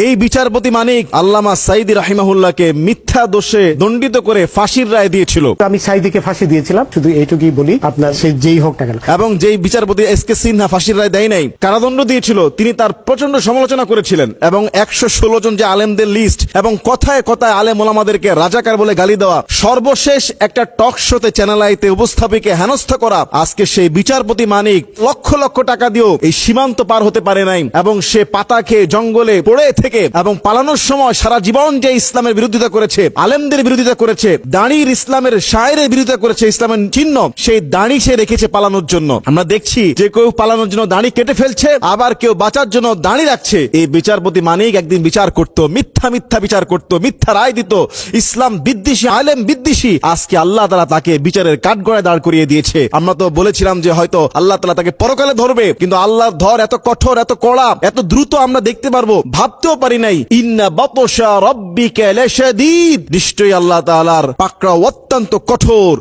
এই বিচারপতি মানিক আল্লামা সাঈদী রাহিমাহুল্লাহকে মিথ্যা দোষে দণ্ডিত করে ফাঁসির রায় দিয়েছিল। আমি সাঈদীকে ফাঁসি দিয়েছিলাম, শুধু এইটুকুই বলি, আপনার সে যেই হোক না কেন। এবং যেই বিচারপতি এসকে সিনহা ফাঁসির রায় দেয় নাই, কারাদণ্ড দিয়েছিল, তিনি তার প্রচন্ড সমালোচনা করেছিলেন এবং 116 জন যে আলেমদের লিস্ট এবং কথায় কথায় আলেম ওলামাদেরকে রাজাকার বলে গালি দেওয়া, সর্বশেষ একটা টক শোতে চ্যানেল আইতে উপস্থাপিকে হেনস্থা করা, আজকে সেই বিচারপতি মানিক লক্ষ লক্ষ টাকা দিয়েও এই সীমান্ত পার হতে পারে নাই এবং সে পাতা খেয়ে জঙ্গলে পড়ে থেকে এবং পালানোর সময় সারা জীবন যে ইসলামের বিরোধিতা করেছে, আলেমদের বিরোধিতা করেছে, দাঁড়ির ইসলামের শায়েরের বিরোধিতা করেছে, ইসলামের চিহ্ন সেই দাঁড়ি সে রেখেছে পালানোর জন্য। আমরা দেখছি যে কেউ পালানোর জন্য দাঁড়ি কেটে ফেলছে, আবার কেউ বাঁচার জন্য দাঁড়ি রাখছে। এই বিচারপতি মানিক একদিন বিচার করত, মিথ্যা মিথ্যা বিচার করত, মিথ্যা রায় দিত, ইসলাম বিদ্বেষী, আলেম বিদ্বেষী। আজকে আল্লাহ তাআলা তাকে বিচারের কাঠগড়ায় দাঁড় করিয়ে দিয়েছে। আমরা তো বলেছিলাম যে হয়তো আল্লাহ তাআলা তাকে পরকালে ধরবে, কিন্তু আল্লাহর ধর এত কঠোর, এত কড়া, এত দ্রুত আমরা দেখতে পারবো ভাবতেও পারি নাই। ইন্না বাতশা রাব্বিকা লাশাদীদ, নিশ্চয়ই আল্লাহ তাআলার পাকড়াও অত্যন্ত কঠোর।